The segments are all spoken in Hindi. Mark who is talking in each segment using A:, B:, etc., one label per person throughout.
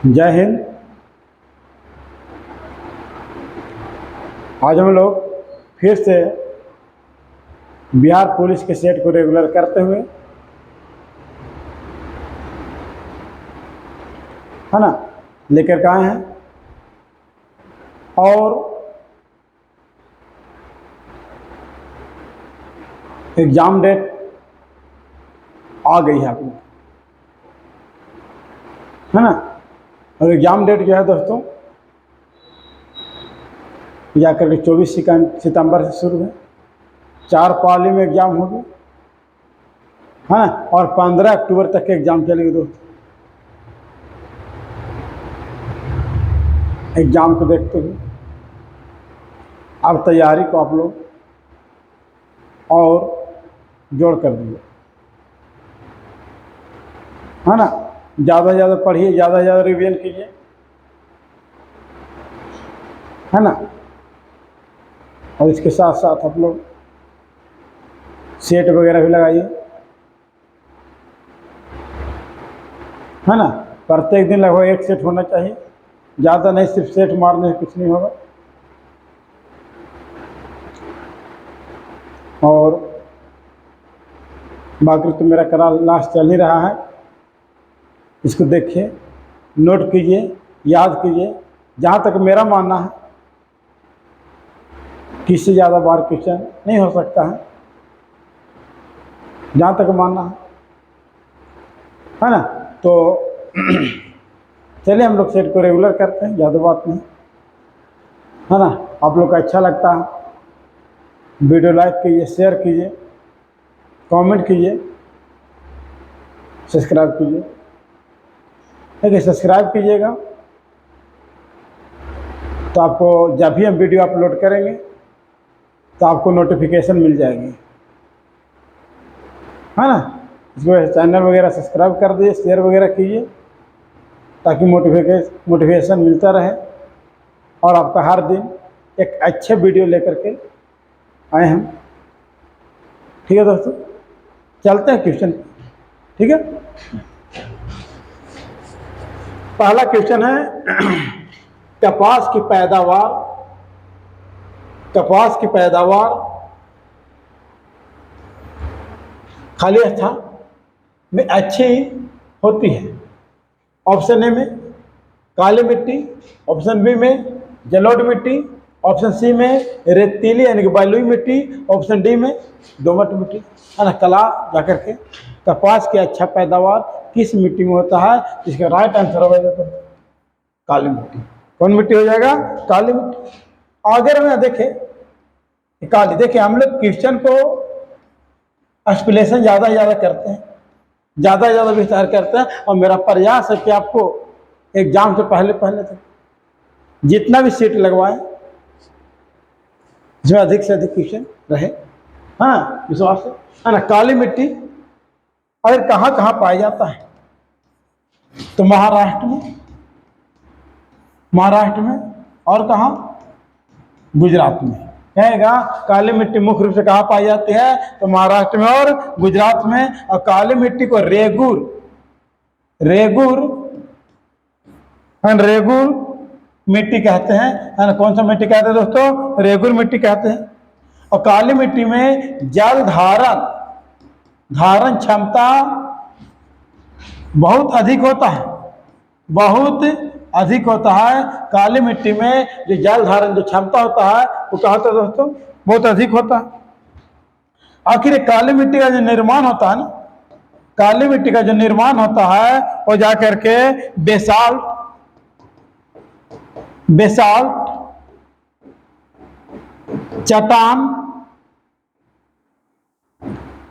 A: जय हिंद। आज हम लोग फिर से बिहार पुलिस के सेट को रेगुलर करते हुए, है ना, लेकर के आए हैं और एग्ज़ाम डेट आ गई है आप लोग, है ना। और एग्ज़ाम डेट जो है दोस्तों जाकर के 24 सितंबर से शुरू है। 4 पाली में एग्ज़ाम होगी, है ना, और 15 अक्टूबर तक के एग्ज़ाम चलेंगे दोस्तों। एग्ज़ाम को देखते हुए अब तैयारी को आप लोग और जोड़ कर दिए, है ना। ज़्यादा से ज़्यादा पढ़िए, ज़्यादा से ज़्यादा रिवीजन कीजिए, है ना। और इसके साथ साथ आप लोग सेट वगैरह भी लगाइए, है ना। प्रत्येक दिन लगभग एक सेट होना चाहिए, ज़्यादा नहीं, सिर्फ सेट मारने से कुछ नहीं होगा। और बाकी तो मेरा क्लास चल ही रहा है, इसको देखिए, नोट कीजिए, याद कीजिए। जहाँ तक मेरा मानना है कि इससे ज़्यादा बार क्वेश्चन नहीं हो सकता है, जहाँ तक मानना है ना। तो चलिए हम लोग सेट को रेगुलर करते हैं, ज़्यादा बात नहीं, है ना। आप लोग को अच्छा लगता है वीडियो लाइक कीजिए, शेयर कीजिए, कमेंट कीजिए, सब्सक्राइब कीजिए। देखिए, सब्सक्राइब कीजिएगा तो आपको जब भी हम वीडियो अपलोड करेंगे तो आपको नोटिफिकेशन मिल जाएगी, है ना। इसको चैनल वगैरह सब्सक्राइब कर दीजिए, शेयर वगैरह कीजिए, ताकि मोटिवेशन मिलता रहे और आपका हर दिन एक अच्छे वीडियो लेकर के आए हम। ठीक है दोस्तों, चलते हैं क्वेश्चन, ठीक है। पहला क्वेश्चन है कपास की पैदावार खाली स्थान में अच्छी होती है। ऑप्शन ए में काली मिट्टी, ऑप्शन बी में जलोढ़ मिट्टी, ऑप्शन सी में रेतीली यानी कि बलुई मिट्टी, ऑप्शन डी में दोमट मिट्टी, है ना। कला जाकर के कपास की अच्छा पैदावार किस मिट्टी में होता है, इसका राइट आंसर हो जाता है काली मिट्टी। कौन मिट्टी हो जाएगा? काली मिट्टी। अगर मैं देखें काली, देखिए हम लोग क्वेश्चन को एक्सप्लेनेशन ज़्यादा से ज़्यादा करते हैं, ज़्यादा से ज़्यादा विस्तार करते हैं, और मेरा प्रयास है कि आपको एग्जाम से पहले तक जितना भी सीट लगवाएं जिसमें अधिक से अधिक क्वेश्चन रहे, हाँ, विश्वास है ना। काली मिट्टी अगर कहाँ कहाँ पाया जाता है तो महाराष्ट्र में और कहाँ? गुजरात में। कहेगा काली मिट्टी मुख्य रूप से कहाँ पाई जाती है तो महाराष्ट्र में और गुजरात में। और काली मिट्टी को रेगुर मिट्टी कहते हैं, है ना। कौन सा मिट्टी कहते हैं दोस्तों? रेगुर मिट्टी कहते हैं। और काली मिट्टी में जल धारण क्षमता बहुत अधिक होता है। काली मिट्टी में जो जल धारण जो क्षमता होता है वो क्या होता है दोस्तों? बहुत अधिक होता है। आखिर काली मिट्टी का जो निर्माण होता है ना, काली मिट्टी का जो निर्माण होता है वो जाकर के बेसाल्ट चट्टान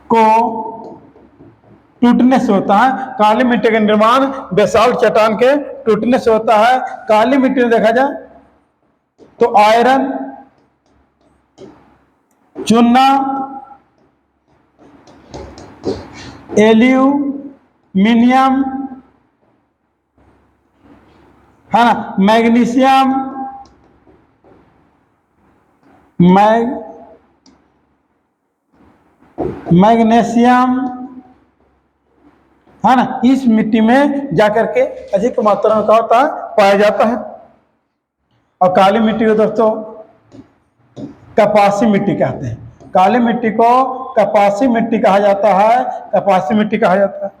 A: को टूटने से होता है। काली मिट्टी का निर्माण बेसाल्ट चट्टान के टूटने से होता है। काली मिट्टी में देखा जाए तो आयरन, चूना, एल्यूमिनियम, है ना, मैग्नीशियम, मैग्नीशियम, है ना, इस मिट्टी में जाकर के अधिक मात्रा में क्या होता है, पाया जाता है। और काली मिट्टी को दोस्तों कपासी मिट्टी कहते हैं। काली मिट्टी को कपासी मिट्टी कहा जाता है, कपासी मिट्टी कहा जाता है।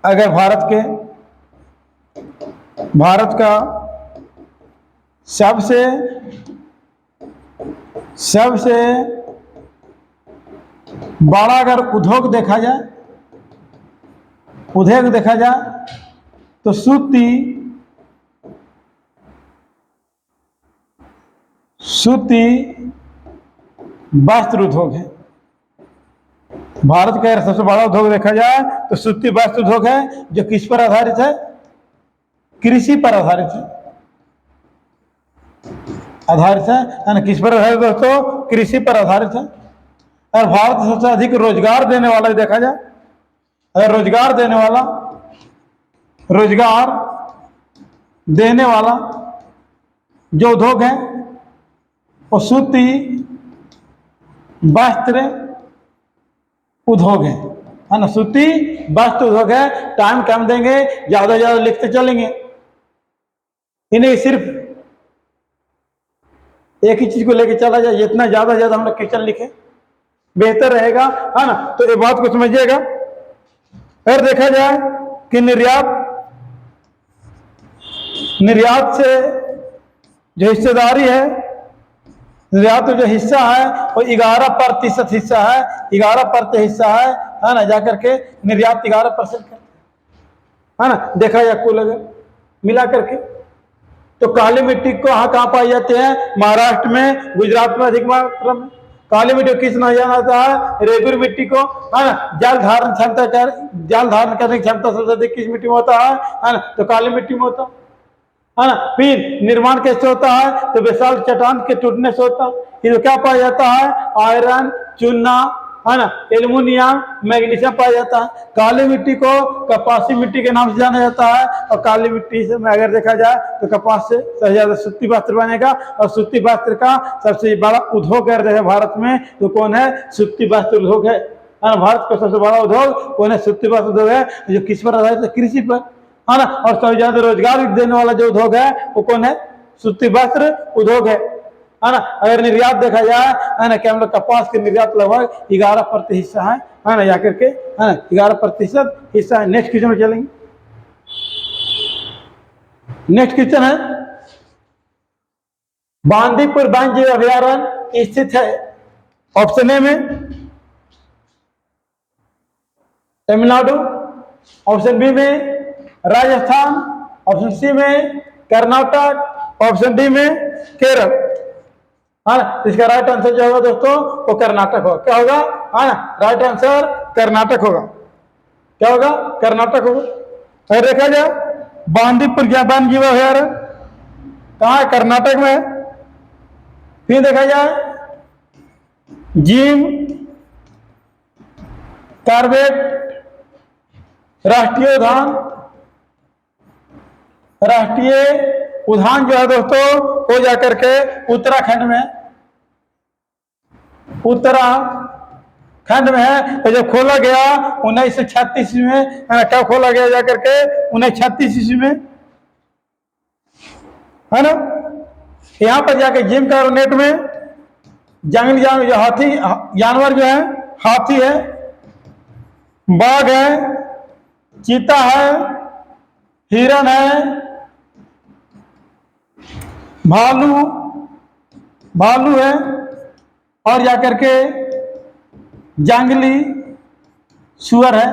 A: अगर भारत का सबसे बड़ा अगर उद्योग देखा जाए तो सूती वस्त्र उद्योग है। भारत का अगर सबसे बड़ा उद्योग देखा जाए तो सूती वस्त्र उद्योग है, जो किस पर आधारित है, कृषि पर आधारित है ना, किस पर आधारित दोस्तों, कृषि पर आधारित है। और भारत सबसे अधिक रोजगार देने वाला देखा जाए, अगर रोजगार देने वाला जो उद्योग है वो सूती वस्त्र उद्योग है ना, सूती वस्त्र उद्योग है। टाइम कम देंगे, ज्यादा ज्यादा लिखते चलेंगे, इन्हें सिर्फ एक ही चीज को लेके चला जाए, जितना ज्यादा हम लोग क्वेश्चन लिखे बेहतर रहेगा, है ना। तो ये बात को समझिएगा। अगर देखा जाए कि निर्यात से जो हिस्सेदारी है, निर्यात जो हिस्सा है वो 11% हिस्सा है, 11% हिस्सा है ना, जाकर के निर्यात 11% करते है ना, देखा जाए कुल अगर मिला करके। तो काली मिट्टी को कहाँ पाई जाते हैं, महाराष्ट्र में, गुजरात में अधिक मात्रा में। काली मिट्टी को किस नाम जाना जाता है, रेगुर मिट्टी को, है ना। जल धारण करने की क्षमता सबसे अधिक किस मिट्टी में होता है ना, तो काली मिट्टी में होता है ना। फिर निर्माण कैसे होता है, तो विशाल चट्टान के टूटने से होता है। ये क्या पाया जाता है, आयरन, चूना, है ना, एल्युमिनियम, मैग्नीशियम पाया जाता है। काली मिट्टी को कपासी मिट्टी के नाम से जाना जाता है। और काली मिट्टी से में अगर देखा जाए तो कपास से सबसे ज्यादा सूती वस्त्र बनेगा। और सूती वस्त्र का सबसे बड़ा उद्योग अगर है भारत में तो कौन है, सूती वस्त्र उद्योग है। भारत का सबसे बड़ा उद्योग कौन है, सूती वस्त्र उद्योग है, जो किस पर आधारित है, कृषि पर, है ना। और सबसे ज्यादा रोजगार देने वाला जो उद्योग है वो कौन है, सूती वस्त्र उद्योग है ना। अगर निर्यात देखा जाए, है ना, कि हम लोग कपास के निर्यात लगभग 11% हिस्सा है ना, जाकर के, है ना, 11% हिस्सा है। नेक्स्ट क्वेश्चन में चलेंगे। नेक्स्ट क्वेश्चन है, बांदीपुर वन्य जीव अभयारण्य स्थित है। ऑप्शन ए में तमिलनाडु, ऑप्शन बी में राजस्थान, ऑप्शन सी में कर्नाटक, ऑप्शन डी में केरल। हाँ, इसका राइट आंसर जो होगा दोस्तों वो कर्नाटक होगा। क्या होगा, हाँ, राइट आंसर कर्नाटक होगा। क्या होगा, कर्नाटक होगा। अगर देखा जाए बांदीपुर वन्य जीव अभयारण्य कहाँ है, कर्नाटक में है। फिर देखा जाए जिम कॉर्बेट राष्ट्रीय उद्यान जो है दोस्तों हो जाकर के उत्तराखंड में है। तो जब खोला गया 1936 में, कब खोला गया, जाकर के 1936 ईस्वी में, है ना। यहाँ पर जाके जिम कॉर्बेट में जंगली जानवर जो हाथी जानवर जो है, हाथी है, बाघ है, चीता है, हिरन है, भालू है, और जाकर के जंगली सुअर है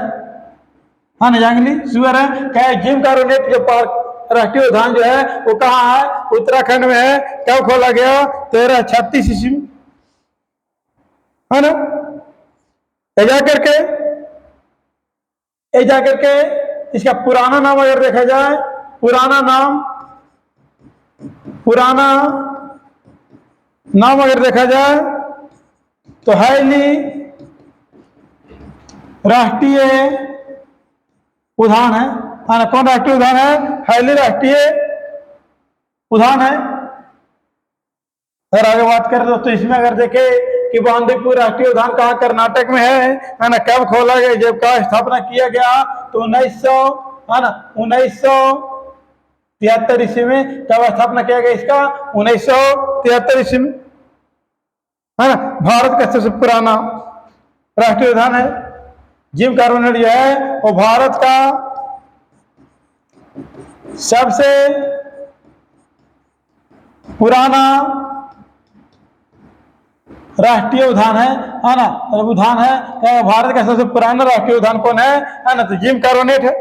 A: ना, जंगली सुअर है। क्या जिम कॉर्बेट जो पार्क राष्ट्रीय उद्यान जो है वो कहाँ है, उत्तराखंड में है। कब खोला गया, 1336 ईस्वी में, है ना। जाकर के इसका पुराना नाम अगर देखा जाए, पुराना नाम अगर देखा जाए तो हैली राष्ट्रीय उद्यान है ना। कौन राष्ट्रीय उद्यान है, हैली राष्ट्रीय उद्यान है। अगर आगे बात करें दोस्तों, इसमें अगर देखे कि बांदीपुर राष्ट्रीय उद्यान कहाँ कर्नाटक में है ना। कब खोला गया, जब का स्थापना किया गया तो 1900 है ना 1973 ईस्वी में कब स्थापना किया गया इसका, 1973 ईस्वी में, है ना। भारत का सबसे पुराना राष्ट्रीय उद्यान है। जिम कॉर्बेट जो है वो भारत का सबसे पुराना राष्ट्रीय उद्यान है ना। उद्यान है, भारत का सबसे पुराना राष्ट्रीय उद्यान कौन है ना, तो जिम कॉर्बेट है।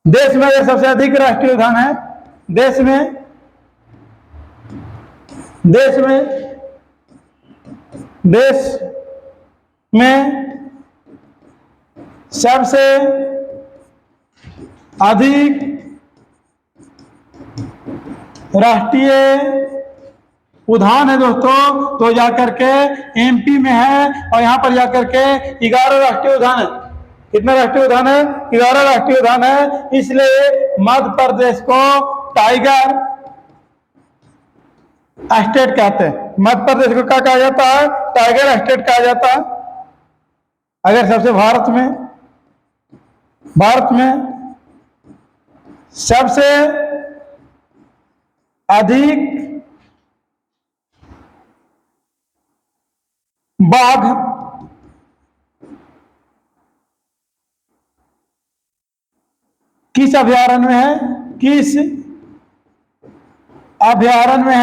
A: देश में यह सबसे अधिक राष्ट्रीय उद्यान है। देश में सबसे अधिक राष्ट्रीय उद्यान है दोस्तों, तो जाकर के एमपी में है, और यहां पर जाकर के 11 राष्ट्रीय उद्यान है। कितना राष्ट्रीय उद्यान है, 11 राष्ट्रीय उद्यान है। इसलिए मध्य प्रदेश को टाइगर स्टेट कहते हैं। मध्य प्रदेश को क्या कहा जाता है, टाइगर स्टेट कहा जाता है। अगर सबसे भारत में सबसे अधिक बाघ किस अभयारण्य में है, किस अभयारण्य में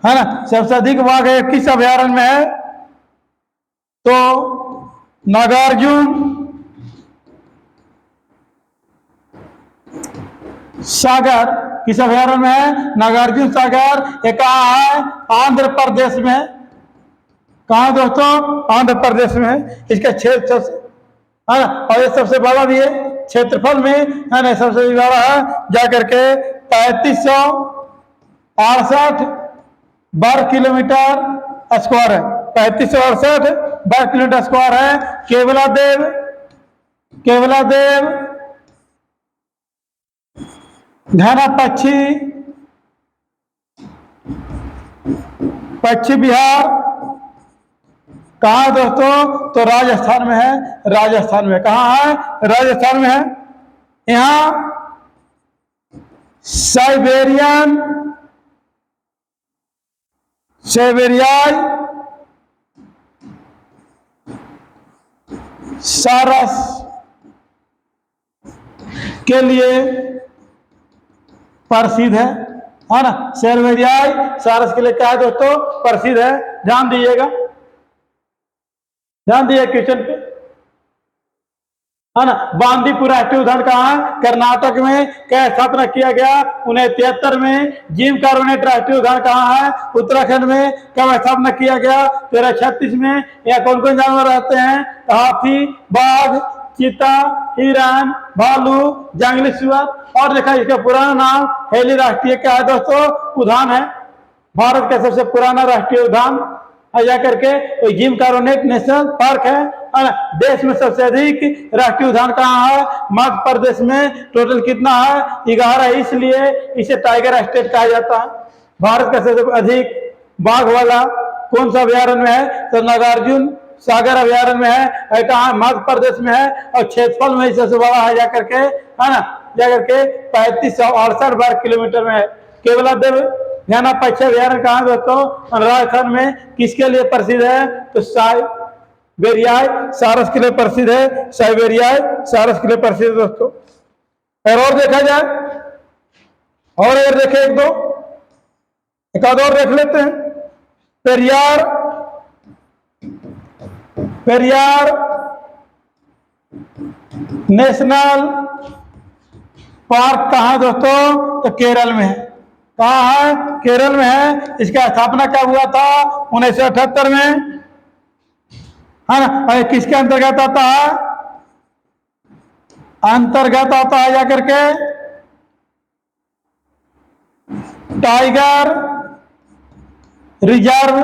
A: है ना। सबसे अधिक बाघ है किस अभयारण्य में है, तो नागार्जुन सागर किस अभयारण्य में है, नागार्जुन सागर। ये कहाँ है, आंध्र प्रदेश में। कहाँ दोस्तों, आंध्र प्रदेश में। इसका क्षेत्र है ना, और ये सबसे बड़ा भी है क्षेत्रफल में, है ना, सबसे बड़ा है जाकर के 3568 वर्ग किलोमीटर स्क्वायर है। 3568 वर्ग किलोमीटर स्क्वायर है। केवलादेव घना पश्चिम बिहार कहाँ दोस्तों, तो राजस्थान में है। राजस्थान में कहाँ है, राजस्थान में है। यहाँ साइबेरियाई सारस के लिए प्रसिद्ध है ना। साइबेरियाई सारस के लिए क्या है दोस्तों, प्रसिद्ध है। ध्यान दीजिएगा, ध्यान दिए क्वेश्चन पे, है ना। बांदीपुर राष्ट्रीय उद्यान कहाँ है, कर्नाटक में। क्या स्थापना किया गया, 1973 में। जिम कॉर्बेट राष्ट्रीय उद्यान कहाँ है, उत्तराखंड में। कब स्थापना किया गया, 1336 में। यहाँ कौन कौन जानवर रहते हैं, हाथी, बाघ, चीता, हिरण, भालू, जंगली सुअर। और देखा इसका पुराना नाम हेली राष्ट्रीय क्या है दोस्तों, उद्यान है। भारत का सबसे पुराना राष्ट्रीय उद्यान जाकर के तो जिम कॉर्बेट नेशनल पार्क है। देश में सबसे अधिक राष्ट्रीय उद्यान कहाँ है, मध्य प्रदेश में। टोटल कितना है, 11, इसलिए इसे टाइगर स्टेट कहा जाता है। भारत का सबसे अधिक बाघ वाला कौन सा अभयारण्य है, तो नागार्जुन सागर अभयारण्य में है। कहाँ, मध्य प्रदेश में है, और क्षेत्रफल में सबसे बड़ा है जाकर के, है ना, जाकर के 3568 वर्ग किलोमीटर में है। केवलादेव घना पश्चिम अभयारण्य कहाँ दोस्तों, राजस्थान में। किसके लिए प्रसिद्ध है, तो साइबेरियाई सारस के लिए प्रसिद्ध है। साइबेरियाई सारस के लिए प्रसिद्ध है दोस्तों। और देखा जाए, और अगर देखे एक आध और देख लेते हैं। पेरियार नेशनल पार्क कहाँ दोस्तों, तो केरल में है। कहाँ है, केरल में है। इसका स्थापना कब हुआ था, 1978 में, है ना। और किसके अंतर्गत आता है, अंतर्गत आता है जाकर के टाइगर रिजर्व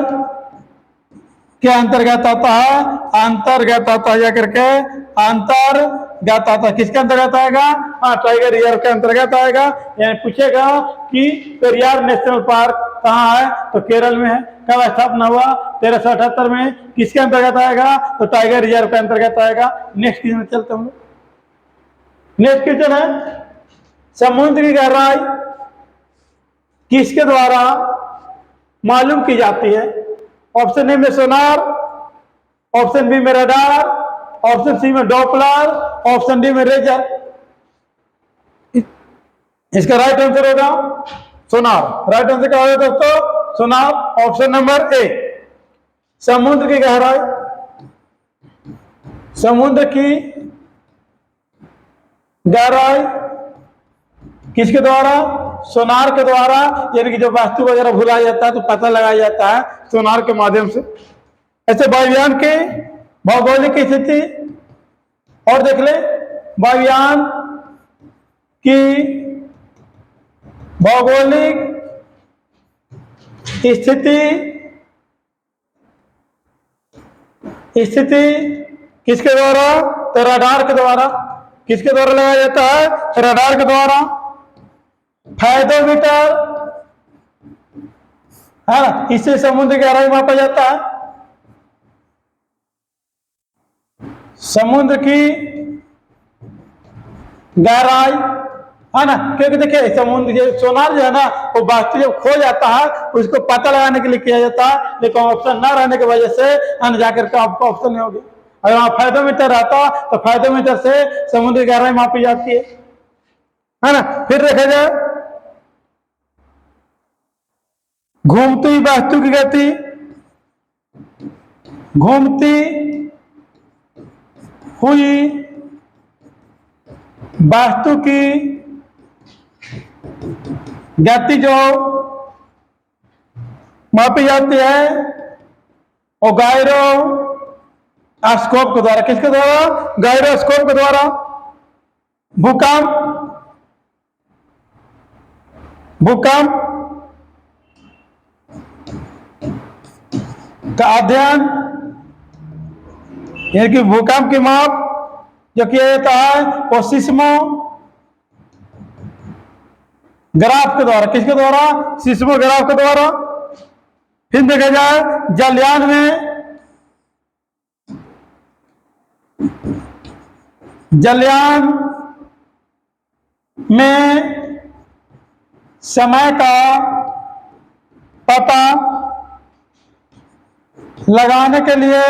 A: के अंतर्गत आता है। अंतर्गत आता है जाकर के, अंतर्गत आता है। किसके अंतर्गत आएगा, हाँ, टाइगर रिजर्व के अंतर्गत आएगा। यानी पूछेगा कि पेरियार नेशनल पार्क कहाँ है, तो केरल में है। कब स्थापना हुआ? 1378 में। किसके अंतर्गत आएगा? तो टाइगर रिजर्व के अंतर्गत आएगा। नेक्स्ट क्वेश्चन चलते हम। नेक्स्ट क्वेश्चन है समुद्र की गहराई किसके द्वारा मालूम की जाती है? ऑप्शन ए में सोनार, ऑप्शन बी में रडार, ऑप्शन सी में डॉपलर, ऑप्शन डी में रेजर। इसका राइट आंसर होगा सोनार। राइट आंसर क्या होगा दोस्तों? सोनार। Option number A. समुद्र की गहराई, समुद्र की गहराई किसके द्वारा? सोनार के द्वारा, यानी कि जो वस्तु वगैरह भुलाया जाता है तो पता लगाया जाता है सोनार के माध्यम से। ऐसे वायुयान के भौगोलिक स्थिति और देख ले, वायुयान की भौगोलिक स्थिति किसके द्वारा? तो रडार के द्वारा। किसके द्वारा लगाया जाता है? रडार के द्वारा। फायदोमीटर है ना, इससे समुद्र की गहराई मापा जाता है। समुद्र की गहराई है ना, क्योंकि देखिए समुद्र जो सोनार जो है ना वो वस्तु जब खो जाता है उसको पता लगाने के लिए किया जाता है, लेकिन ऑप्शन ना रहने की वजह से अन्य जाकर के आपको ऑप्शन नहीं होगी। अगर वहां फायदोमीटर रहता तो फायदोमीटर से समुद्र की गहराई मापी जाती है ना। फिर देखा जाए घूमती वस्तु की गति, घूमती हुई वस्तु की गति जो मापी जाती है और गायरोस्कोप के द्वारा। किसके द्वारा? गायरोस्कोप के द्वारा। भूकंप का अध्ययन, यानी कि भूकंप की माप जो किया जाता है वो सिस्मोग्राफ के द्वारा। किसके द्वारा? सिस्मोग्राफ के द्वारा। फिर देखा जाए जलयान में समय का पता लगाने के लिए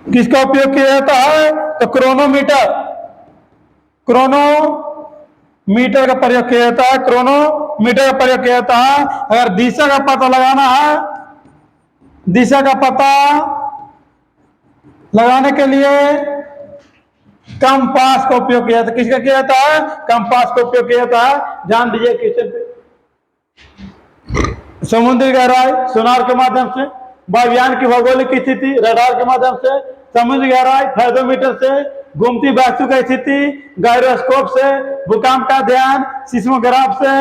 A: किसका उपयोग किया जाता है? तो क्रोनोमीटर का प्रयोग किया जाता है। क्रोनोमीटर का प्रयोग किया जाता है। अगर दिशा का पता लगाना है, दिशा का पता लगाने के लिए कंपास का उपयोग किया जाता है। किसका किया जाता है? कंपास का उपयोग किया जाता है। ध्यान दीजिए क्वेश्चन पे। समुद्री गहराई सोनार के माध्यम से, वायुयान की भौगोलिक स्थिति रडार के माध्यम से, समुद्री गहराई फायदोमीटर से, घूमती वस्तु की स्थिति गायरोस्कोप से, भूकंप का अध्ययन सिस्मोग्राफ से,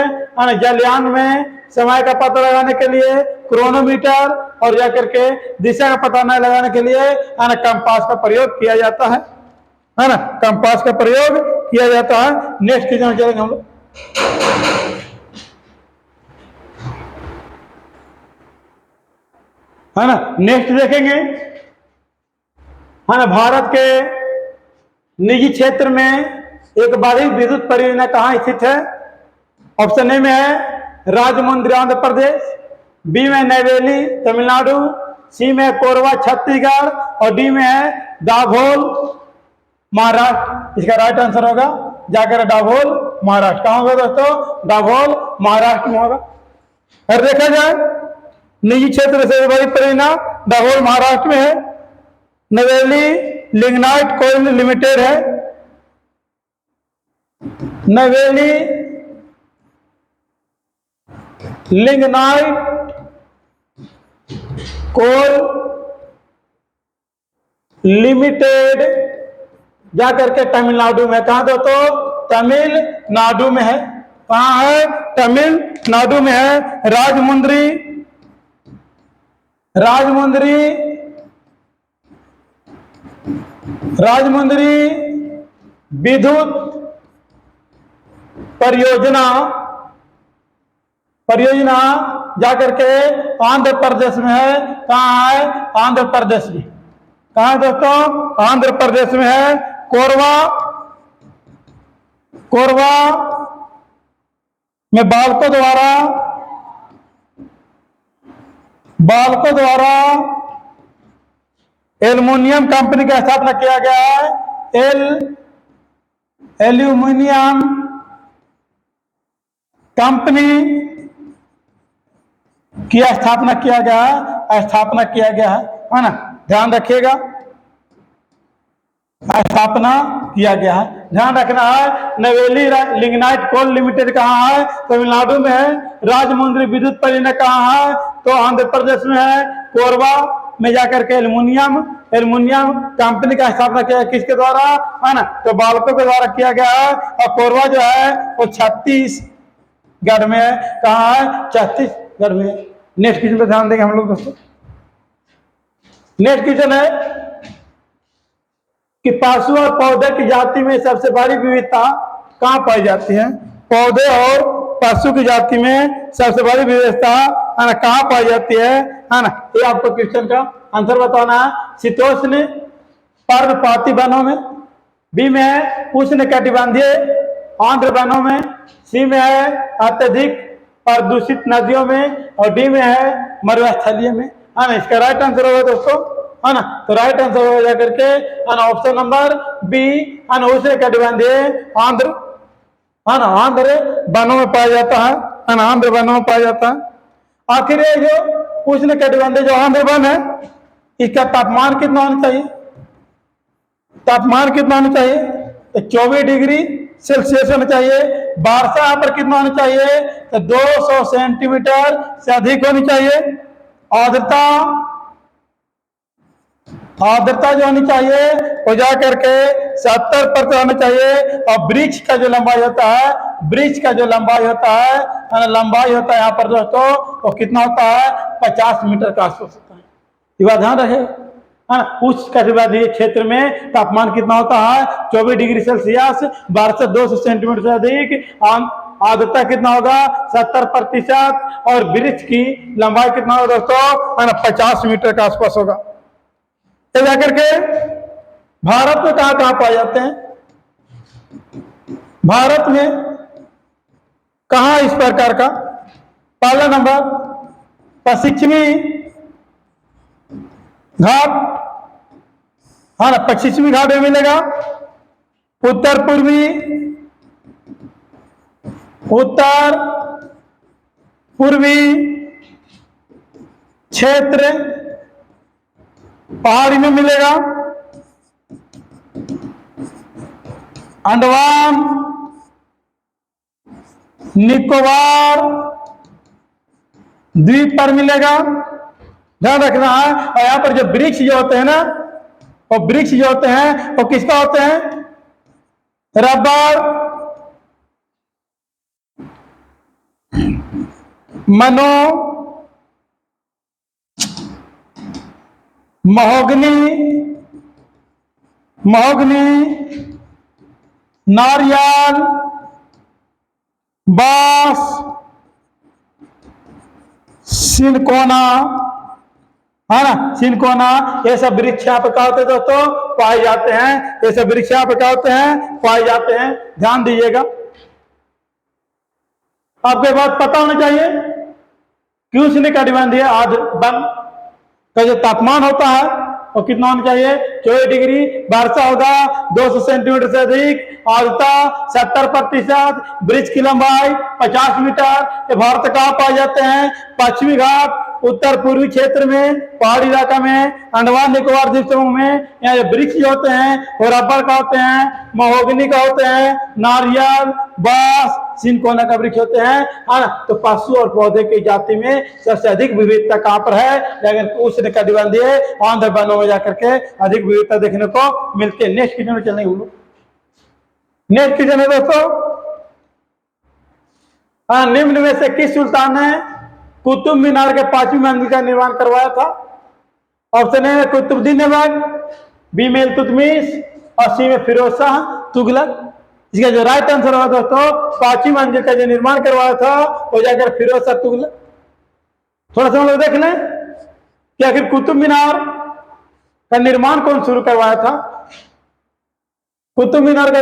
A: जलयान में समय का पता लगाने के लिए क्रोनोमीटर और जाकर के दिशा का पता न लगाने के लिए कंपास का प्रयोग किया जाता है ना। कंपास का प्रयोग किया जाता है। नेक्स्ट क्वेश्चन चलेंगे हम लोग। है ना, नेक्स्ट देखेंगे है ना, भारत के निजी क्षेत्र में एक बड़ी विद्युत परियोजना कहाँ स्थित है? ऑप्शन ए में है राजमुंद्री आंध्र प्रदेश, बी में नवेली तमिलनाडु, सी में कोरबा छत्तीसगढ़ और डी में है दाभोल महाराष्ट्र। इसका राइट आंसर होगा जाकर दाभोल महाराष्ट्र। कहाँ होगा दोस्तों? दाभोल महाराष्ट्र में होगा। अगर देखा जाए निजी क्षेत्र से बड़ी परियोजना दाभोल महाराष्ट्र में है। नवेली लिग्नाइट कोयल लिमिटेड है। नवेली लिग्नाइट कोल लिमिटेड जाकर के तमिलनाडु में। कहां दोस्तों? तमिलनाडु में है। कहां है? तमिलनाडु में है। राजमुंद्री विद्युत परियोजना परियोजना जाकर के आंध्र प्रदेश में है। कहाँ है? आंध्र प्रदेश में। कहाँ है दोस्तों? आंध्र प्रदेश में है। कोरबा में बालकों द्वारा एल्युमिनियम कंपनी का स्थापना किया गया है। एल्युमिनियम कंपनी की स्थापना किया गया है ना, ध्यान रखिएगा। स्थापना किया गया है, ध्यान रखना है। नवेली लिग्नाइट कोल लिमिटेड कहाँ है? तमिलनाडु में है। राजमुंद्री विद्युत परियोजना कहाँ है? तो आंध्र प्रदेश में है। कोरबा में जाकर के एल्युमिनियम कंपनी का स्थापना किया, किसके द्वारा? है ना, तो बालकों के द्वारा किया गया है। और कोरबा जो है वो छत्तीसगढ़ में है। कहाँ है? छत्तीसगढ़ में। नेक्स्ट क्वेश्चन पे ध्यान देंगे हम लोग दोस्तों। नेक्स्ट क्वेश्चन है कि पशु और पौधे की जाति में सबसे बड़ी विविधता कहाँ पाई जाती है? पौधे और पशु की जाति में सबसे बड़ी विविधता है ना कहाँ पाई जाती है ना, ये आपको क्वेश्चन का आंसर बताना है। शीतोष्ण पर्णपाती वनों में, बी में है उष्ण कटिबंधीय आर्द्र वनों में, सी में है अत्यधिक प्रदूषित नदियों में, और डी में है मरुस्थलीय में, है ना। इसका राइट आंसर होगा दोस्तों, है ना। तो राइट आंसर हो जाकर के ऑप्शन नंबर बी, उष्ण कटिबंधीय आंध्र, है ना, आंध्र वनों में पाया जाता है ना, आंध्र वनों में पाया जाता है। आखिर ये जो उष्ण कटिबंधीय जो आंध्र वन है, इसका तापमान कितना होना चाहिए? तापमान कितना होना चाहिए? तो 24 डिग्री सेल्सियस होना चाहिए। वर्षा यहाँ पर कितना होना चाहिए? तो 200 सेंटीमीटर से अधिक होनी चाहिए। आर्द्रता जो होनी चाहिए वो जा करके 70% होना चाहिए। और वृक्ष का जो लंबाई होता है, लंबाई होता है यहाँ पर दोस्तों, वो कितना होता है? 50 मीटर का आसपास होता है। ये बात ध्यान रहे, है ना। उच्च कटिबंधीय क्षेत्र में तापमान कितना होता है? 24 डिग्री सेल्सियस, वर्षा 200 सेंटीमीटर से अधिक, आर्द्रता कितना होगा? 70%, और वृक्ष की लंबाई कितना होगा दोस्तों? है ना, 50 मीटर के आसपास होगा। ये जाकर के भारत में कहाँ पाए जाते हैं? भारत में कहाँ इस प्रकार का? पहला नंबर पश्चिमी घाट, हाँ ना, पश्चिमी घाट में मिलेगा। उत्तर पूर्वी क्षेत्र पहाड़ी में मिलेगा। अंडमान निकोबार द्वीप पर मिलेगा, ध्यान रखना है। और यहाँ पर जो वृक्ष जो होते हैं ना, वो किसका होते हैं? रबर, महोगनी, नारियल, बांस, सिनकोना, है ना, सिनकोना, ये सब वृक्ष यहाँ पे क्या होते हैं दोस्तों? पाए जाते हैं। ये सब वृक्ष यहाँ पे क्या होते हैं? पाए जाते हैं। ध्यान दीजिएगा, आपको बात पता होना चाहिए कि उष्ण कटिबंधीय आर्द्र वन का जो तापमान होता है वो कितना होना चाहिए? 24 डिग्री, वर्षा होगा 200 सेंटीमीटर से अधिक, आर्द्रता 70%, वृक्ष की लंबाई 50 मीटर। ये भारत कहाँ पाए जाते हैं? पश्चिमी घाट, उत्तर पूर्वी क्षेत्र में, पहाड़ी इलाका में, अंडमान निकोबार द्वीप समूह में। यहाँ जो वृक्ष होते हैं वो रबर का होते हैं, महोगनी का होते हैं, नारियल, बांस, सिनकोना का वृक्ष होते हैं, है ना। तो पशु और पौधे की जाति में सबसे अधिक विविधता कहाँ पर है? अगर उष्ण कटिबंधीय आंध्र वनों में जाकर के अधिक विविधता देखने को मिलती है। नेक्स्ट क्वेश्चन में चलने बोलो। नेक्स्ट क्वेश्चन है दोस्तों, निम्न में से किस सुल्तान ने कुतुब मीनार के 5वीं मंजिल का निर्माण करवाया था? Option A Qutbuddin Aibak, B में इल्तुतमिश, और सी में फिरोज शाह तुगलक। इसका जो राइट आंसर होगा दोस्तों, 5वीं मंजिल का जो निर्माण करवाया था वो जाकर फिरोज शाह तुगलक। थोड़ा सा हम लोग देख लें कि आखिर कुतुब मीनार का निर्माण कौन शुरू करवाया था। कुतुब मीनार का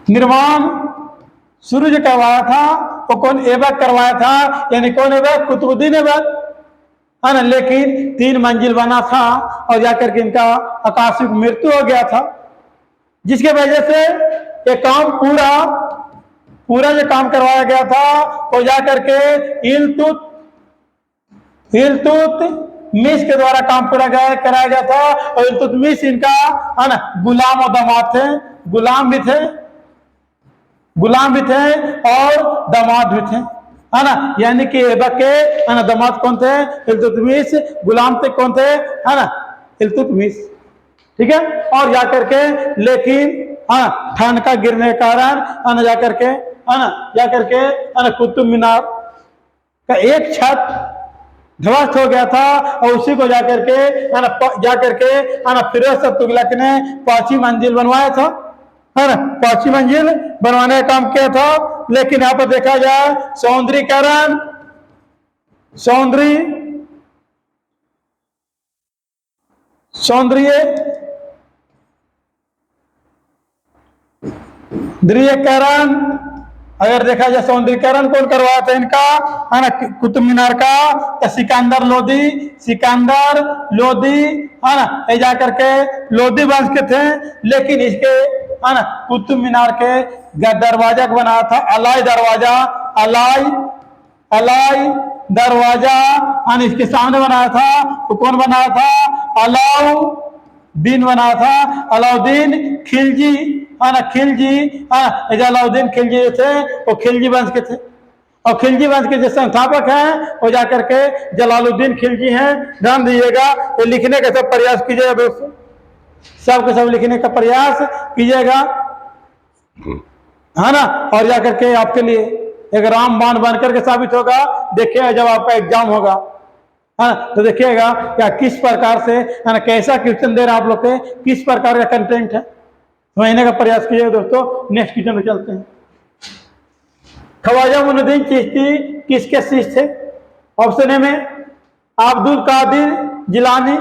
A: निर्माण शुरू जो करवाया था वो कौन, ऐबक करवाया था। यानी कौन ऐबक, कुतुबुद्दीन ऐबक, है ना। लेकिन 3 मंजिल बना था और जाकर के इनका आकस्मिक मृत्यु हो गया था, जिसके वजह से ये काम पूरा जो काम करवाया गया था वो जाकर के इल्तुतमिश के द्वारा काम पूरा कराया गया था। और इल्तुतमिश इनका, है ना, गुलाम और दामाद थे, गुलाम भी थे और दामाद भी थे, है ना। यानी कि ऐबक के, है ना, दामाद कौन थे, इल्तुतमिश, गुलाम थे कौन थे, है ना, इल्तुतमिश, ठीक है। और जाकर के लेकिन, हाँ, ठंड का गिरने के कारण, है ना, जाकर के कुतुब मीनार का एक छत ध्वस्त हो गया था और उसी को जाकर के फिरोज शाह तुगलक ने 5वीं मंजिल बनवाया था, है ना। 5वीं मंजिल बनवाने का काम किया था। लेकिन यहाँ पर देखा जाए सौंदर्यीकरण, सौंदर्यीकरण, अगर देखा जाए सौंदर्यीकरण कौन करवाया था इनका, है ना, कुतुब मीनार का, तो सिकंदर लोदी, है ना, ये जाकर के लोदी वंश के थे। लेकिन इसके, है ना, कुतुब मीनार के दरवाजा को बनाया था अलाई दरवाजा, है, इसके सामने बनाया था। तो कौन बनाया था, अलाउद्दीन बनाया था, अलाउद्दीन खिलजी, है ना, अलाउद्दीन खिलजी थे, वो खिलजी वंश के थे। और खिलजी वंश के जो संस्थापक हैं वो जाकर के जलालुद्दीन खिलजी हैं। ध्यान दीजिएगा, ये लिखने का सब प्रयास कीजिएगा दोस्तों, सब लिखने का प्रयास कीजिएगा, है ना। और जाकर के आपके लिए एक रामबाण बनकर के साबित होगा। देखिएगा जब आपका एग्जाम होगा, है ना, तो देखिएगा क्या किस प्रकार से, है ना, कैसा क्वेश्चन दे रहे हैं आप लोग के, किस प्रकार का कंटेंट है, समझने का प्रयास कीजिएगा दोस्तों। नेक्स्ट क्वेश्चन में चलते हैं। ख्वाजा मुइनुद्दीन चिश्ती किसके शिष्य थे। ऑप्शन ए में अब्दुल कादिर जिलानी,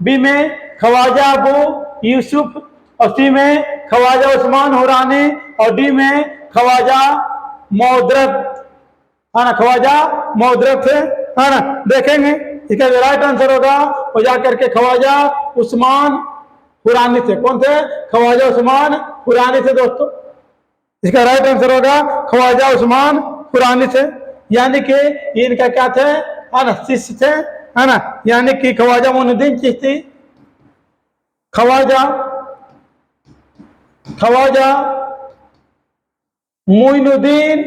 A: बी में ख्वाजा अबू यूसुफ, और सी में ख्वाजा उस्मान हुरानी, और डी में ख्वाजा मौदरत, है ना, ख्वाजा मौदरत थे, है ना। देखेंगे इसका जो राइट आंसर होगा वो जाकर के ख्वाजा उस्मान हुरानी थे। कौन थे, ख्वाजा उस्मान हुरानी थे दोस्तों। इसका राइट आंसर होगा ख्वाजा उस्मान हुरानी थे। यानी कि इनका क्या थे, है ना, शिष्य थे, है ना। यानी कि ख्वाजा मुइनुद्दीन चिश्ती, ख्वाजा मुइनुद्दीन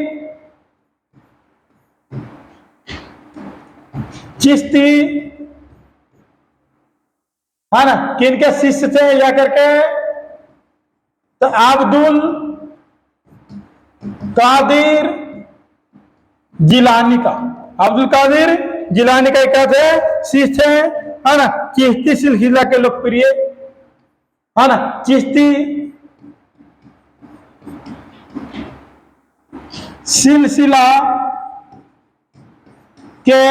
A: चिश्ती, है ना, किनके शिष्य थे जाकर के, तो अब्दुल कादिर जिलानी का, अब्दुल कादिर जिलानी का क्या थे, शिष्य थे, है ना। चिश्ती सिलसिला के लोकप्रिय, है ना, चिश्ती सिलसिला के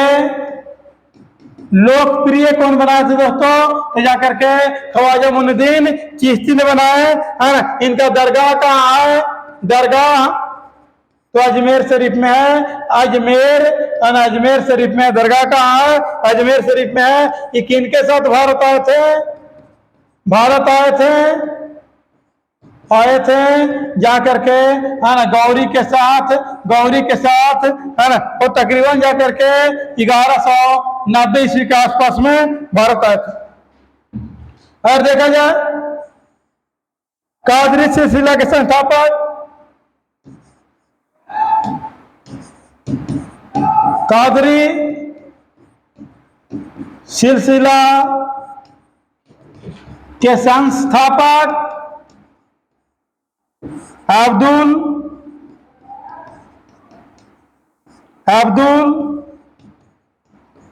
A: लोकप्रिय कौन बनाए थे दोस्तों, तो जाकर के ख्वाजा मुइनुद्दीन चिश्ती ने बनाए, है ना। इनका दरगाह कहाँ है, दरगाह तो अजमेर शरीफ में है, अजमेर शरीफ में दरगाह कहाँ है, अजमेर शरीफ में है। ये किनके साथ भारत आए थे, जाकर के, है ना, गौरी के साथ, है ना। वो तकरीबन जाकर के 1190 ईस्वी के आसपास में भारत आए थे। और देखा जाए कादरी सिलसिला के संस्थापक, कादरी सिलसिला के संस्थापक अब्दुल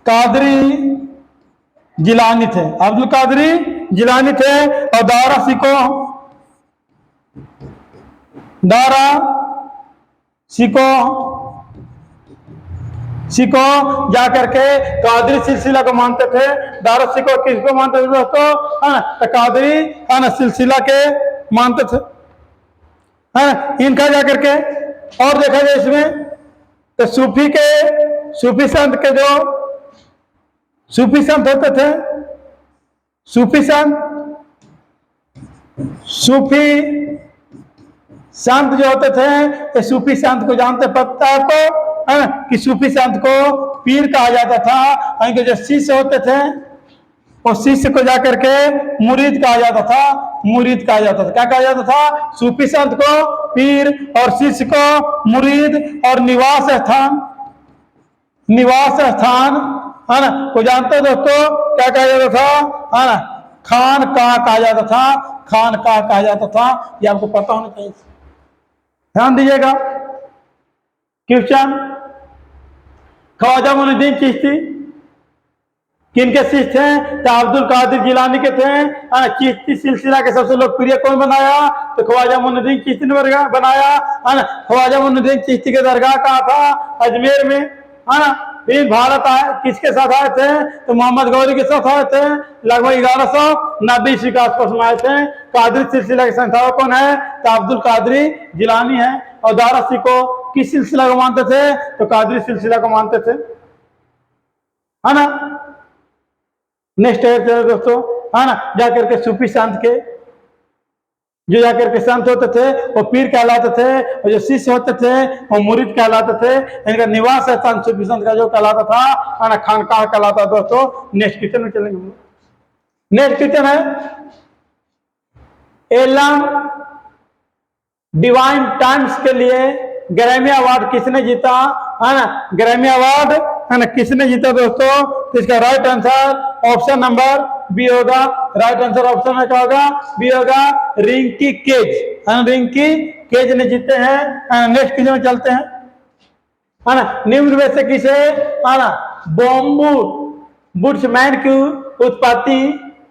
A: कादरी जिलानी थे, अब्दुल कादरी जिलानी थे। और दारा सिको दारा सिको जा करके कादरी सिलसिला को मानते थे। दारा सिको किसको मानते थे दोस्तों? है ना, तो कादरी है ना सिलसिला के मानते थे, है ना। इनका जा करके और देखा जाए इसमें तो सूफी संत के जो सूफी संत होते थे, सूफी संत जो होते थे, ये सूफी संत को जानते पता है आपको, है ना, कि सूफी संत को पीर कहा जाता था। इनके जो शिष्य होते थे वो शिष्य को जाकर के मुरीद कहा जाता था, मुरीद कहा जाता था। क्या कहा जाता था? सूफी संत को पीर और शिष्य को मुरीद, और निवास स्थान है ना को जानते हो दोस्तों, क्या कहा जाता था? है ना, खानकाह कहा जाता था, खानकाह कहा जाता था। ये आपको पता होना चाहिए, ध्यान दीजिएगा। क्वेश्चन, ख्वाजा मोइनुद्दीन चिश्ती किनके शिष्य थे? तो अब्दुल कादिर जिलानी के थे। चिश्ती सिलसिला के सबसे लोकप्रिय कौन बनाया? तो ख्वाजा मोइनुद्दीन चिश्ती ने बनाया, है ना। ख्वाजा मोइनुद्दीन चिश्ती के दरगाह कहाँ था? अजमेर में, है ना। फिर भारत आए, किसके साथ आए थे? तो मोहम्मद गौरी के साथ आए थे, लगभग 1190 ईस्वी के आसपास में आए थे। कादरी सिलसिला के संस्थापक कौन है? तो अब्दुल कादरी जिलानी है। और दारा सिको किस सिलसिला को मानते थे? तो कादरी सिलसिला को मानते थे, है ना। नेक्स्ट है दोस्तों, है ना, जाकर के सूफी संत के जो जाकर के संत होते थे वो पीर कहलाते थे, और जो शिष्य होते थे वो मुरीद कहलाते थे। इनका निवास स्थान सूफी संत का जो कहलाता था, है ना, खानकाह कहलाता। दोस्तों नेक्स्ट क्वेश्चन में चलेंगे। नेक्स्ट क्वेश्चन है, एलम डिवाइन टाइम्स के लिए ग्रैमी अवार्ड किसने जीता? है ना, ग्रैमी अवार्ड है ना किसने जीता दोस्तों? तो इसका right answer option number B होगा। राइट आंसर ऑप्शन में क्या होगा? बी होगा, रिंकी केज, है ना, रिंकी केज ने जीते हैं। नेक्स्ट क्वेश्चन में चलते हैं, है ना। निम्न में से किसे, है ना, बॉम्बू बुट्समैन की उत्पत्ति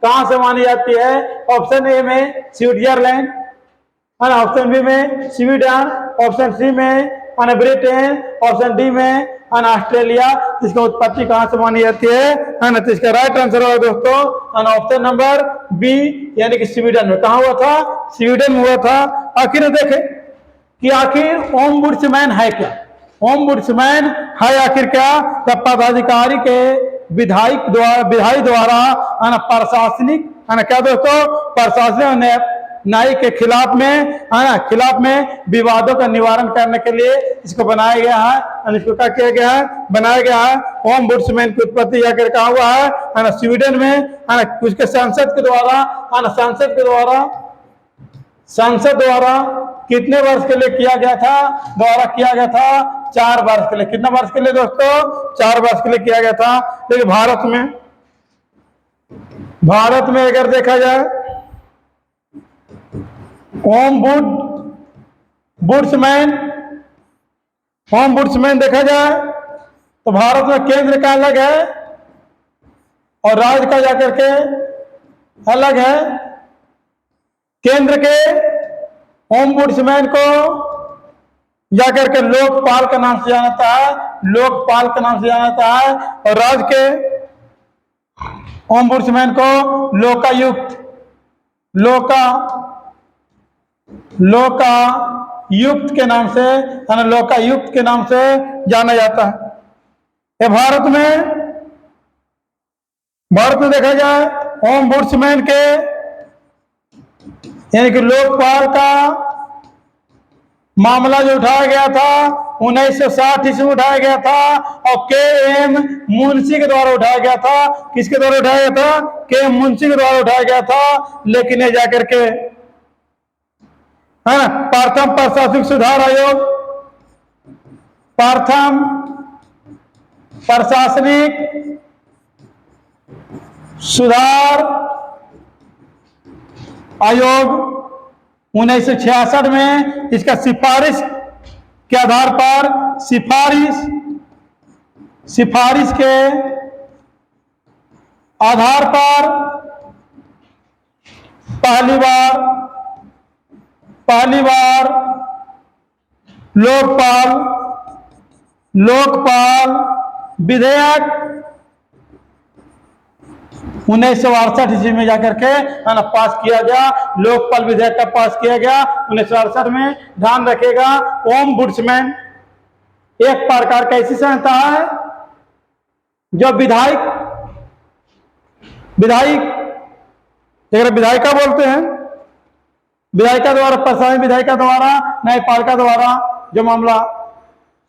A: कहां से मानी जाती है? ऑप्शन ए में स्विट्जरलैंड, है ना, ऑप्शन बी में स्वीडन, ऑप्शन सी में ब्रिटेन, ऑप्शन डी में ऑस्ट्रेलिया। इसकी उत्पत्ति कहां से मानी जाती है ना? तो इसका राइट आंसर होगा दोस्तों ऑप्शन नंबर बी, यानी कि स्वीडन में। कहा हुआ था? स्वीडन में हुआ था। आखिर देखें कि आखिर ओम्बुड्समैन है क्या? ओम्बुड्समैन है आखिर क्या? तब पदाधिकारी के विधायी द्वारा प्रशासनिक, है ना, क्या दोस्तों, प्रशासनिक न्यायिक के खिलाफ में, है ना, खिलाफ में विवादों का निवारण करने के लिए इसको बनाया गया है। इसको क्या किया गया है? बनाया गया है। ओम्बुड्समैन की उत्पत्ति जाकर कहा हुआ है ना, स्वीडन में, है ना। उसके संसद के द्वारा, है ना, संसद द्वारा कितने वर्ष के लिए किया गया था? द्वारा किया गया था 4 वर्ष के लिए। कितने वर्ष के लिए दोस्तों? 4 वर्ष के लिए किया गया था। लेकिन भारत में अगर देखा जाए ओम्बुड्समैन देखा जाए तो भारत में केंद्र का अलग है और राज्य का जाकर के अलग है। केंद्र के ओम्बुड्समैन को जाकर के लोकपाल का नाम से जाना जाता है, लोकपाल का नाम से जाना जाता है। और राज्य के ओम्बुड्समैन को लोकायुक्त के नाम से, लोकायुक्त के नाम से जाना जाता है। ये भारत में देखा जाए ओम्बुड्समैन के, यानी कि लोकपाल का मामला जो उठाया गया था 1960 ईस्वी में उठाया गया था, और के.एम. मुंशी के द्वारा उठाया गया था। किसके द्वारा उठाया गया था? के.एम. मुंशी के द्वारा उठाया गया था। लेकिन ये जाकर के, है ना, प्रथम प्रशासनिक सुधार आयोग, प्रथम प्रशासनिक सुधार आयोग 1966 में इसका सिफारिश के आधार पर सिफारिश के आधार पर पहली बार लोकपाल लोकपाल विधेयक 1968 ईस्वी में जाकर के है ना पास किया गया। लोकपाल विधेयक का पास किया गया 1968 में। ध्यान रखिएगा, ओम्बुड्समैन एक प्रकार का ऐसी संस्था है जो विधायिका बोलते हैं, विधायिका द्वारा प्रशासन, विधायिका द्वारा, न्यायपालिका द्वारा जो मामला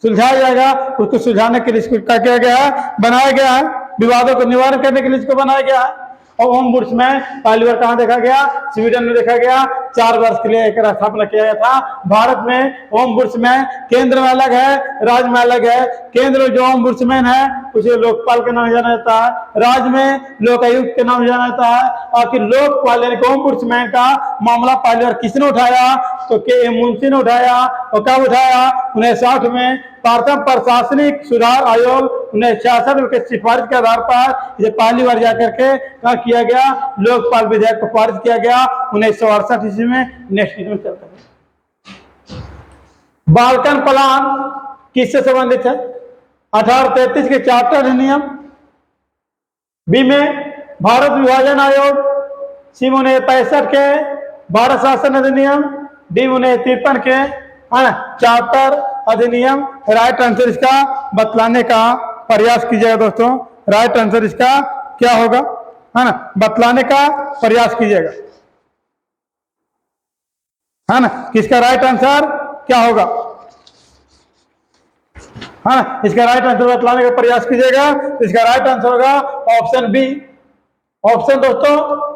A: सुलझाया जाएगा उसको सुलझाने के लिए इसको क्या किया गया है, बनाया गया है। विवादों को निवारण करने के लिए इसको बनाया गया है। और ओम्बुड्समैन पहली बार कहां देखा गया? स्वीडन में देखा गया। 4 वर्ष के लिए एक स्थापना किया गया था। भारत में ओम्बुड्समैन केंद्र में अलग है, राज्य में अलग है। केंद्र में जो ओम्बुड्समैन है उसे लोकपाल के नाम जाना जाता है, राज्य में लोकायुक्त के नाम जाना जाता है। आखिर लोकपाल यानी ओम्बुड्समैन का मामला पहली बार किसने उठाया? तो के मुंशी ने उठाया। और कब उठाया? 1960 में। प्रथम प्रशासनिक सुधार आयोग 1966 के सिफारिश के आधार पर इसे पहली बार जाकर के क्या किया गया? लोकपाल विधेयक को पारित किया गया 1968 ईस्वी में। नेक्स्ट में चलता है, बाल्कन प्लान किससे संबंधित है? 1833 के चार्टर अधिनियम। बी में भारत विभाजन आयोग। सी 1965 के भारत शासन अधिनियम। डी 1953 के चार्टर अधिनियम। राइट आंसर इसका बतलाने का प्रयास कीजिएगा दोस्तों। राइट आंसर इसका क्या होगा, है ना, बतलाने का प्रयास कीजिएगा, है ना। किसका राइट आंसर क्या होगा, है ना, इसका राइट आंसर बतलाने का प्रयास कीजिएगा। इसका राइट आंसर होगा ऑप्शन बी। ऑप्शन दोस्तों,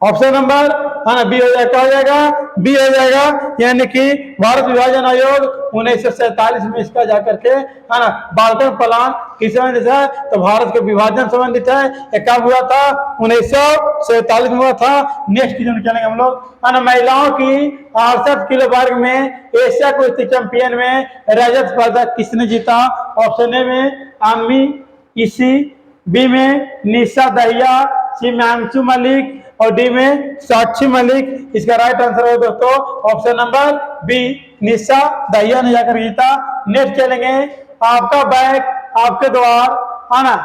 A: ऑप्शन नंबर है ना बी हो जाएगा, बी हो जाएगा। यानी कि भारत विभाजन आयोग 1947 में इसका जाकर के है ना बाल्कन प्लान किस संबंधित है? तो भारत के विभाजन संबंधित है। ये कब हुआ था? 1947 में हुआ था। नेक्स्ट जो चलेंगे हम लोग, है ना, महिलाओं की 68 किलो वर्ग में एशिया कुश्ती चैंपियन में रजत पदक किसने जीता? ऑप्शन ए में आमी इसी, बी में निशा दहिया, सी में अंशु मलिक और डी में साक्षी मलिक। इसका राइट आंसर है दोस्तों ऑप्शन नंबर बी, निशा दहिया ने जाकर जीता। नेक्स्ट चलेंगे, आपका बैंक आपके द्वार, है ना,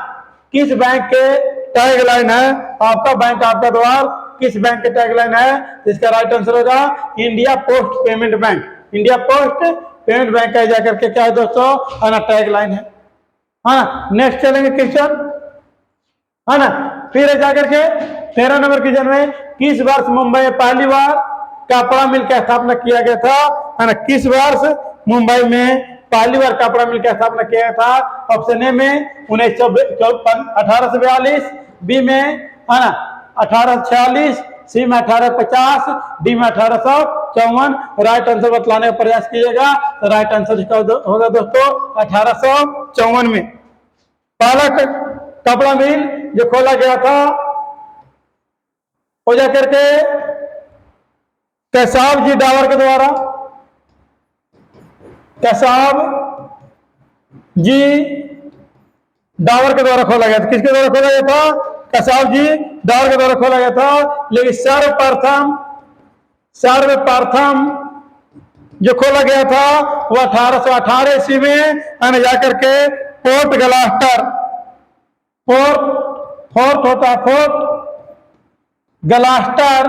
A: किस बैंक के टैगलाइन है? आपका बैंक आपका द्वार किस बैंक के टैगलाइन है? इसका राइट आंसर होगा India post payment bank. India post payment bank का जाकर के क्या है दोस्तों, है ना, टैगलाइन है ना। नेक्स्ट चलेंगे क्वेश्चन, है ना, फिर जाकर के 13 नंबर क्वेश्चन में किस वर्ष मुंबई में पहली बार कपड़ा मिल का स्थापना किया गया था? है ना, किस वर्ष मुंबई में पहली बार कपड़ा मिल का स्थापना किया गया था? ऑप्शन ए में 1842, बी में है ना 1846, सी में 1850, डी में 1854। राइट आंसर बतलाने का प्रयास कीजिएगा। तो राइट आंसर इसका होगा दोस्तों 1854 में पहला कपड़ा मिल जो खोला गया था हो जाकर के कैसाब जी डावर के द्वारा, कैसाब जी डावर के द्वारा खोला गया था। किसके द्वारा खोला गया था? कैसाब जी डावर के द्वारा खोला गया था। लेकिन सर्वप्रथम जो खोला गया था वो 1818 ईस्वी में जाकर के फोर्ट गलास्टर, फोर्ट होता है फोर्ट गलास्टर,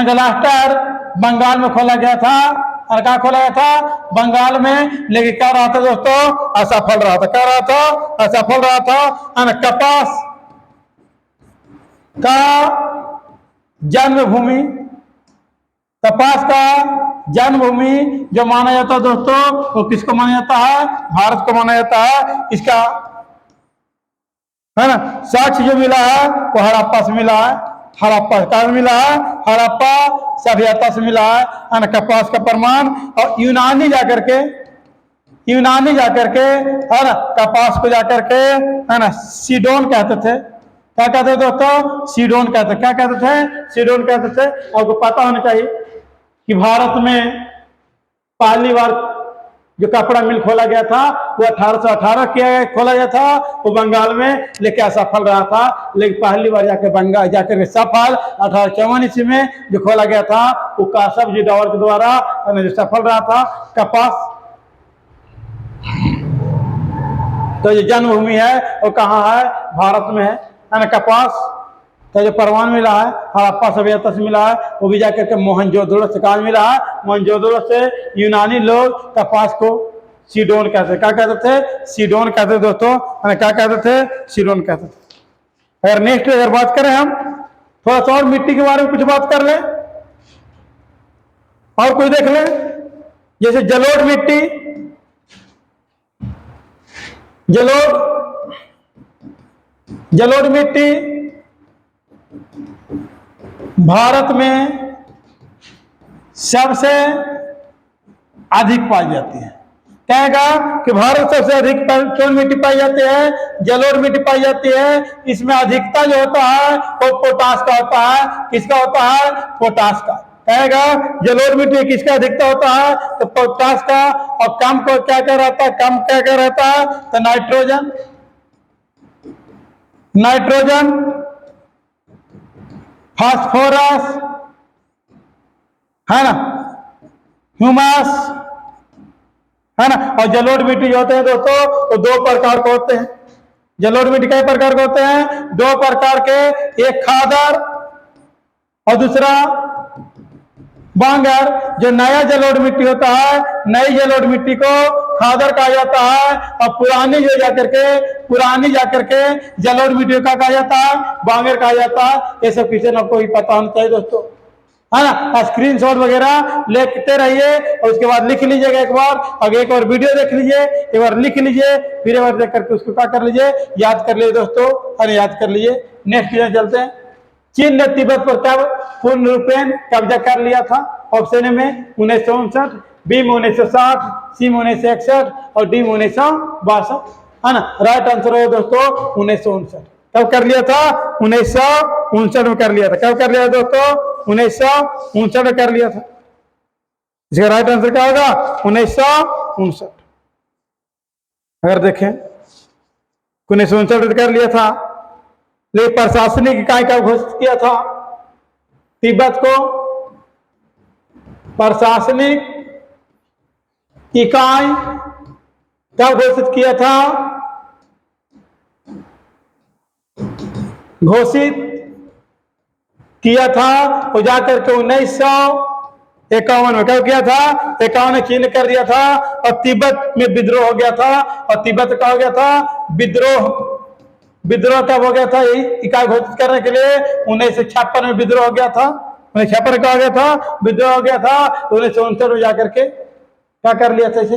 A: गलास्टर बंगाल में खोला गया था। और कहा खोला गया था? बंगाल में। लेकिन क्या रहा था दोस्तों? असफल रहा था। क्या रहा था? असफल रहा था। कपास का जन्मभूमि, कपास का जन्मभूमि जो माना जाता है दोस्तों वो किसको माना जाता है? भारत को माना जाता है। इसका है ना साक्ष्य जो मिला है वो हड़प्पा से मिला है। हड़प्पा का मिला है, हड़प्पा सभ्यता से मिला है ना कपास का प्रमाण। और यूनानी जाकर के है ना कपास को जाकर के है ना सीडोन कहते थे। क्या कहते थे दोस्तों? सीडोन कहते। क्या कहते थे? सीडोन कहते थे। आपको पता होना चाहिए कि भारत में पहली बार जो कपड़ा मिल खोला गया था वो 1818 खोला गया था, वो बंगाल में, लेकिन असफल रहा था। लेकिन पहली बार जाकर बंगाल जाकर सफल 1854 ईस्वी में जो खोला गया था वो कासफ जी डावर के द्वारा जो सफल रहा था। कपास तो जो जन्मभूमि है वो कहाँ है? भारत में है ना। कपास तो जो परमाणु मिला है हड़प्पा सभ्यता से मिला है, वो भी जाकर के मोहनजोदड़ो से कहा मिला है। मोहनजोदड़ो से यूनानी लोग कपास को सीडोन कहते थे। क्या कहते थे? सीडोन कहते थे दोस्तों। क्या कहते थे? सीडोन कहते थे। अगर नेक्स्ट अगर बात करें हम थोड़ा सा और मिट्टी के बारे में कुछ बात कर लें और कुछ देख लें, जैसे जलोढ़ मिट्टी। जलोढ़ मिट्टी भारत में सबसे अधिक पाई जाती है। कहेगा कि भारत सबसे अधिक कौन मिट्टी पाई जाती है? जलोढ़ मिट्टी पाई जाती है। इसमें अधिकता जो होता है वो पोटास का होता है। किसका होता है? पोटास का। कहेगा जलोढ़ मिट्टी किसका अधिकता होता है? तो पोटास का। और कम को क्या क्या रहता है? कम क्या क्या रहता है? तो नाइट्रोजन, फास्फोरस, है ना, ह्यूमस, है ना। और जलोढ़ मिट्टी जो होते हैं दोस्तों वो दो प्रकार के होते हैं। जलोढ़ मिट्टी कई प्रकार के होते हैं? दो प्रकार के, एक खादर और दूसरा बांगर। जो नया जलोढ़ मिट्टी होता है, नई जलोढ़ मिट्टी को खादर कहा जाता है, और पुरानी जाकर के जलोढ़ मिट्टी का कहा जाता है बांगर कहा जाता है। ये सब किसी न कोई पता होना चाहिए दोस्तों, है ना। स्क्रीनशॉट वगैरह लेते रहिए और उसके बाद लिख लीजिएगा एक बार, अगर एक बार वीडियो देख लीजिए, एक बार लिख लीजिए, फिर एक बार देख करके उसको क्या कर लीजिए, याद कर लीजिए दोस्तों। अरे याद कर लीजिए। नेक्स्ट क्वेश्चन चलते हैं। चीन ने तिब्बत पर कब पूर्ण रूपेण कब्जा कर लिया था? ऑप्शन में 1959, बी में 1960, सी में 1961 और डी में 1962, है ना। राइट आंसर है दोस्तों 1959। कब कर लिया था? 1959 में कर लिया था। कब कर लिया था दोस्तों? 1959 में कर लिया था। इसका राइट आंसर क्या होगा? 1959। अगर देखें 1959 में कर लिया था। लेकिन प्रशासनिक इकाई कब घोषित किया था तिब्बत को? प्रशासनिक इकाई कब घोषित किया था? वो जाकर के 1951 में कब किया था? 51 में चीन कर दिया था और तिब्बत में विद्रोह हो गया था। और तिब्बत का हो गया था विद्रोह कब हो गया था? यही इकाई घोषित करने के लिए 1956 में विद्रोह हो गया था। 1956 का हो गया था विद्रोह हो गया था। तो 1959 में जाकर के क्या कर लिया था इसे,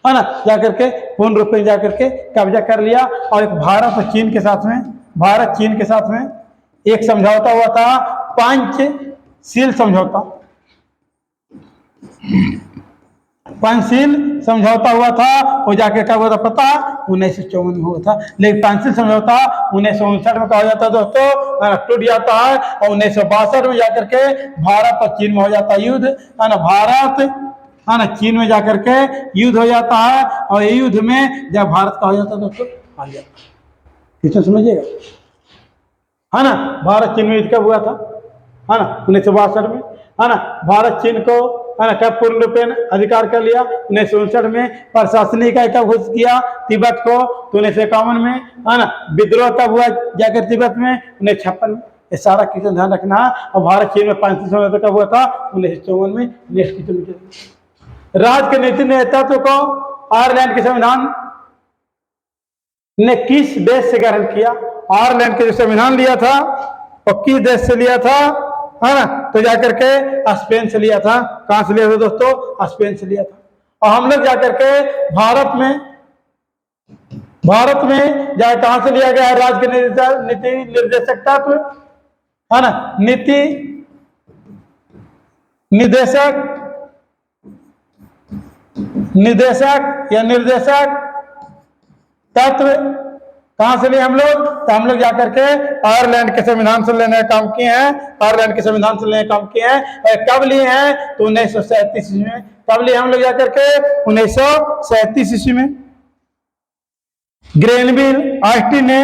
A: है ना, जाकर के पूर्ण रूप में जाकर के कब्जा कर लिया। और एक भारत और चीन के साथ में एक समझौता हुआ था, पंचशील समझौता हुआ था। वो जाके क्या हुआ था पता? 1954 में हुआ था। लेकिन पंचशील समझौता 1959 में कहा जाता है दोस्तों, टूट जाता है। और 1962 में जाकर के भारत और चीन में हो जाता है युद्ध, है ना। भारत, है ना, चीन में जाकर के युद्ध हो जाता है। और युद्ध में जब भारत का हो जाता है दोस्तों हार जाता है। कितना समझिएगा, है ना। भारत चीन में युद्ध कब हुआ था? है ना 1962 में, है ना। भारत चीन को, है ना, कब पूर्ण रूपेण अधिकार कर लिया? 1959 में। प्रशासनिक इकाई कब घोषित किया तिब्बत को? तो 1951 में, है ना। विद्रोह कब हुआ जाकर तिब्बत में? 1956 में। ये सारा क्वेश्चन ध्यान रखना है। और भारत चीन में 500 समझौता कब हुआ था? 1954 में। नेक्स्ट क्वेश्चन, राज्य के नीति नेतृत्व को आयरलैंड के संविधान ने किस देश से ग्रहण किया? आयरलैंड के जो संविधान लिया था वो किस देश से लिया था, है ना? तो जाकर के स्पेन से लिया था। कहां से लिया था दोस्तों? स्पेन से लिया था। और हम लोग जाकर के भारत में जाए कहां से लिया गया? राज्य के नीति निर्देशक तत्व, है ना, नीति निदेशक या निर्देशक तत्व कहां से लिए हम लोग? तो हम लोग जाकर के आयरलैंड के संविधान से लेने का काम किए हैं। आयरलैंड के संविधान से लेने का काम किए हैं। कब लिए हैं? तो 1937 में तब लिए हम लोग जाकर के 1937 ईस्वी में। ग्रेनविल ऑस्टिन ने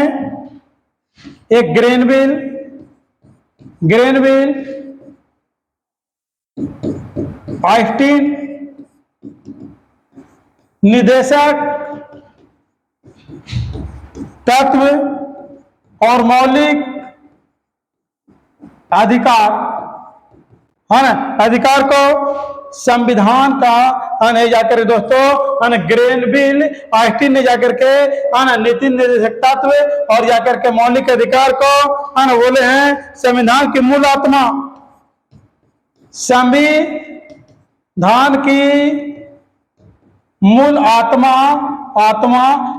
A: एक ग्रेनविल ऑस्टिन निदेशक तत्व और मौलिक अधिकार है ना, अधिकार को संविधान का जाकर दोस्तों ग्रेनविल ऑस्टिन ने जाकर के नीति निर्देशक तत्व और जाकर के मौलिक अधिकार को बोले हैं संविधान की मूल आत्मा। संविधान की मूल आत्मा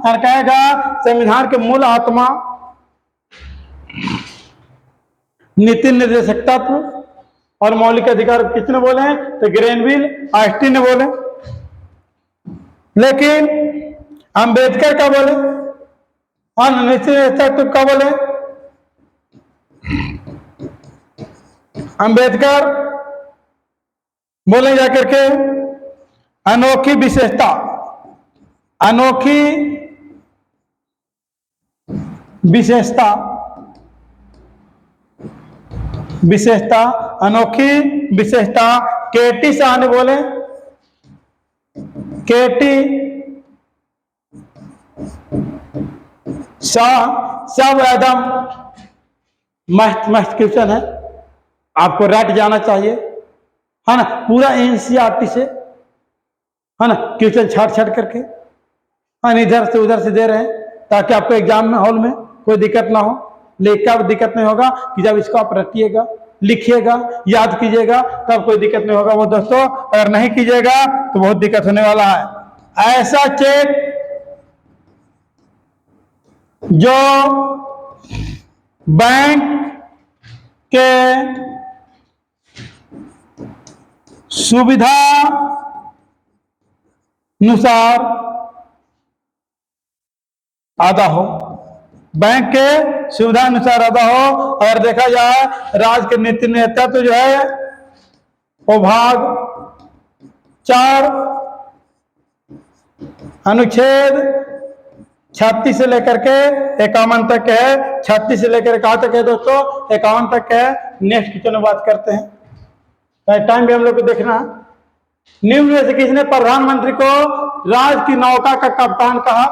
A: कहेगा संविधान की मूल आत्मा नीति निर्देशक तत्व और मौलिक अधिकार किसने बोले हैं? तो ग्रेनविल ऑस्टिन ने बोले। लेकिन अंबेडकर क्या बोले? नीति निर्देशक तत्व क्या बोले? अंबेडकर बोले जाकर के अनोखी विशेषता अनोखी विशेषता केटी शाह ने बोले। केटी शाह सब एकदम मस्त क्वेश्चन है, आपको रट जाना चाहिए है ना। पूरा एनसीईआरटी से है ना क्वेश्चन छाट करके इधर से उधर से दे रहे हैं ताकि आपको एग्जाम में हॉल में कोई दिक्कत ना हो। लेकिन अब दिक्कत नहीं होगा कि जब इसको आप रटिएगा, लिखिएगा, याद कीजिएगा तब कोई दिक्कत नहीं होगा। वो दोस्तों अगर नहीं कीजिएगा तो बहुत दिक्कत होने वाला है। ऐसा चेक जो बैंक के सुविधा अनुसार अदा हो, बैंक के सुविधा अनुसार अदा हो। अगर देखा जाए राज्य के नीति नेतृत्व तो जो है वो भाग 4 अनुच्छेद 36 से लेकर के 51 तक है। 36 से लेकर कहां तक है दोस्तों? 51 तक है। नेक्स्ट क्वेश्चन में बात करते हैं, टाइम भी हम लोग को देखना। निम्न में से किसने प्रधानमंत्री को राज्य की नौका का कप्तान कहा?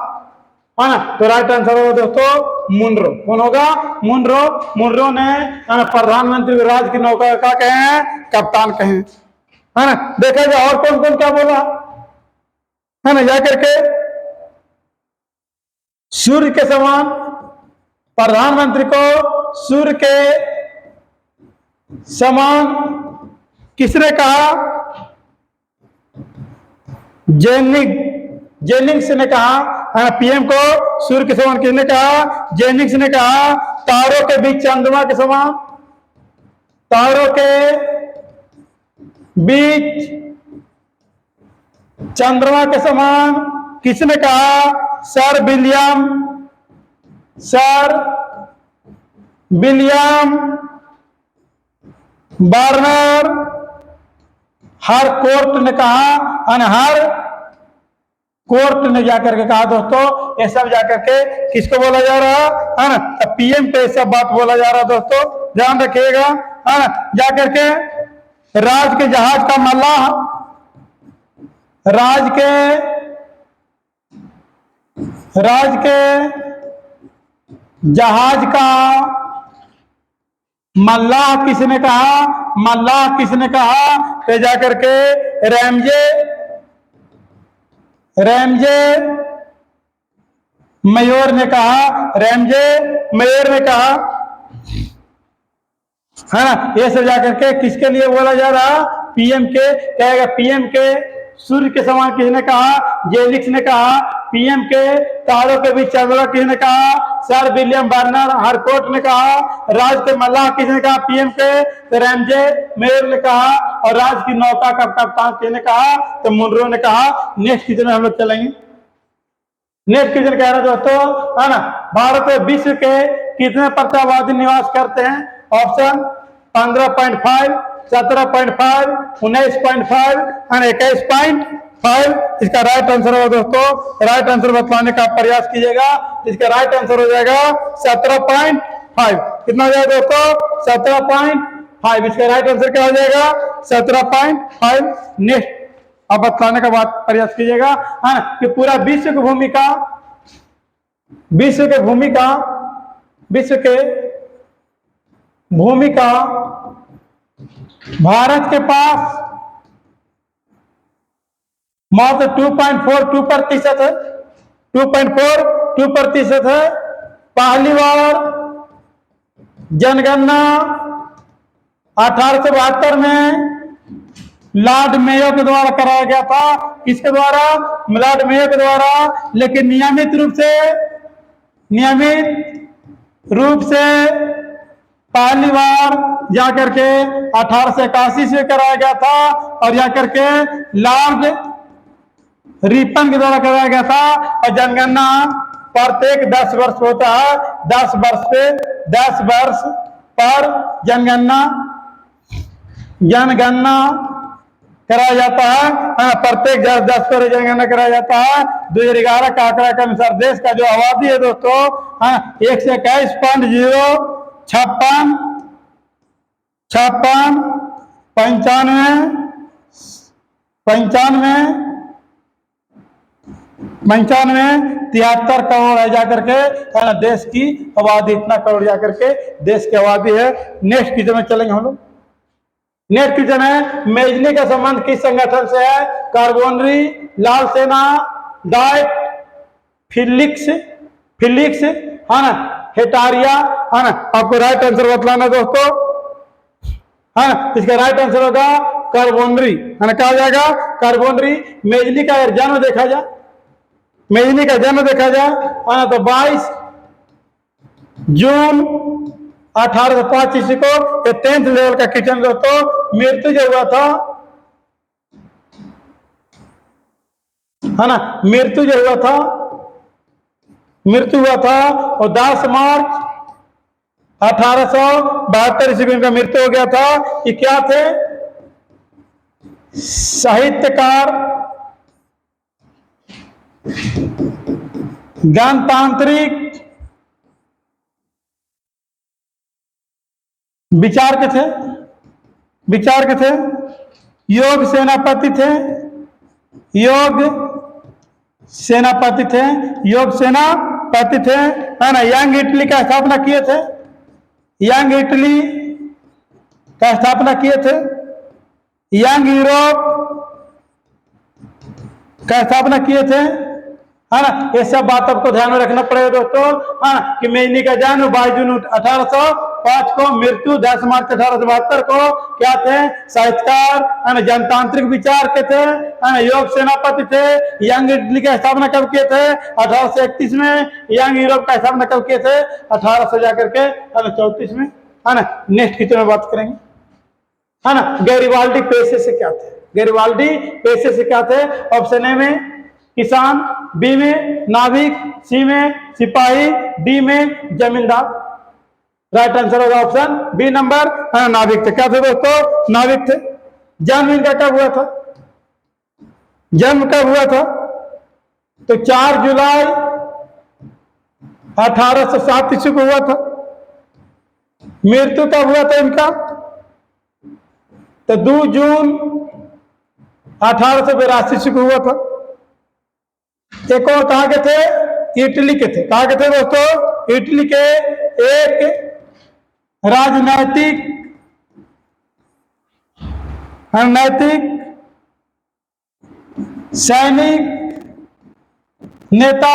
A: है ना, तो राइट आंसर होगा दोस्तों मुनरो। कौन होगा? मुनरो ने प्रधानमंत्री को राज्य की नौका का कहे हैं कप्तान कहे, है ना। देखा जाए और कौन कौन क्या बोला है ना, जाकर के सूर्य के समान प्रधानमंत्री को सूर्य के समान किसने कहा? जेनिंग्स ने कहा। पीएम को सूर्य के समान किसने कहा? जेनिंग्स ने कहा। तारों के बीच चंद्रमा के समान, तारों के बीच चंद्रमा के समान किसने कहा? सर विलियम बर्नर हारकोर्ट ने कहा। हर कोर्ट ने जाकर के कहा दोस्तों। ये सब जाकर के किसको बोला जा रहा है ना? पीएम पे सब बात बोला जा रहा है दोस्तों, ध्यान रखिएगा है ना। जाकर के राज के जहाज का मल्लाह, राज के जहाज का मल्लाह किसने कहा? किसने कहा? तो जाकर के रैमजे मेयर ने कहा। है ना। ये सब जाकर के किसके लिए बोला जा रहा? पीएम के कहेगा। पीएम के सूर्य के समान किसने कहा? जेनिंग्स ने कहा। पीएम के तारों के बीच चंद्रमा किसने कहा? सर विलियम बर्नर हारकोर्ट ने कहा। राज के मल्लाह किसने कहा? पीएम के तो रैमजे मेयर ने कहा। और राज की नौका का कप्तान किसने कहा? तो मुनरो ने कहा। नेक्स्ट क्वेश्चन में हम लोग चलेंगे। नेक्स्ट क्वेश्चन कह रहा है दोस्तों है ना, भारत में विश्व के कितने प्रजातिवादी निवास करते हैं? ऑप्शन 15.5, 17.5, 19.5 और 21.5। इसका राइट आंसर होगा दोस्तों, राइट आंसर बतलाने का प्रयास कीजिएगा। इसका राइट आंसर हो जाएगा 17.5। कितना हो जाएगा दोस्तों? 17.5। इसका राइट आंसर क्या हो जाएगा? 17.5। नेक्स्ट अब बतलाने का बात प्रयास कीजिएगा, है ना, कि पूरा विश्व की भूमिका, विश्व के भूमिका, विश्व के भूमिका भारत के पास मात्र 2.42% है, 2.42% है। पहली बार जनगणना 1872 में लॉर्ड मेयो के द्वारा कराया गया था। किसके द्वारा? लॉर्ड मेयो के द्वारा। लेकिन नियमित रूप से पहली बार जाकर के 1881 से कराया गया था और जाकर के लॉर्ड रिपन के द्वारा कराया गया था। और जनगणना प्रत्येक 10 वर्ष होता है, 10 वर्ष पर जनगणना कराया जाता है। प्रत्येक 10 पर जनगणना कराया जाता है। 2011 का आंकड़ा के अनुसार देश का जो आबादी है दोस्तों 156, 55, 93 करोड़ है जाकर के, है ना, देश की आबादी इतना करोड़ जाकर के देश की आबादी है। नेक्स्ट क्वेश्चन में चलेंगे हम लोग। नेक्स्ट क्वेश्चन है, मेजनी का संबंध किस संगठन से है? कार्बोनरी, लाल सेना, डाइट, फिलिक्स, है ना, हेटारिया, है ना। आपको राइट आंसर बतलाना दोस्तों, है ना। इसका राइट आंसर होगा कार्बोनरी, है ना। क्या हो जाएगा? कार्बोनरी। मेजनी का जन्म देखा जाए, मेजनी का जन्म देखा जाए, है ना, तो 22 जून 1805 ईस्वी को। ये 10th लेवल का क्वेश्चन दोस्तों। मृत्यु जो हुआ था, है ना, मृत्यु हुआ था और 10 मार्च 1872 ईस्वी में मृत्यु हो गया था। ये क्या थे? साहित्यकार, गणतांत्रिक विचार के थे, योग सेनापति थे, है ना। यंग इटली का स्थापना किए थे, यंग यूरोप का स्थापना किए थे, है ना। ये सब बात आपको ध्यान में रखना पड़ेगा दोस्तों, है ना, कि मेजनी का जन्म 22 जून 1805 को, मृत्यु 10 मार्च 1872 को। क्या थे? साहित्यकार, है ना, जनतांत्रिक विचार के थे, है ना, योग सेनापति थे। यंग इटली का स्थापना कब किए थे? 1831 में। यंग यूरोप का स्थापना कब किए थे? 1800 जाकर के, है ना, 34 में, है ना। नेक्स्ट क्वेश्चन में बात करेंगे, है ना। गैरिबाल्डी पेशे से क्या थे? गैरिबाल्डी पेशे से क्या थे? ऑप्शन ए में किसान, बी में नाविक, सी में सिपाही, डी में जमींदार। राइट आंसर होगा ऑप्शन बी नंबर, नाविक थे। क्या थे दोस्तों? नाविक थे। जन्म इनका कब हुआ था? तो 4 जुलाई 1807 ईस्वी को हुआ था। मृत्यु कब हुआ था इनका? तो 2 जून 1882 ईस्वी को हुआ था। एक और कहाँ के थे? इटली के थे। कहाँ के थे दोस्तों? इटली के एक राजनैतिक, अनैतिक, सैनिक नेता।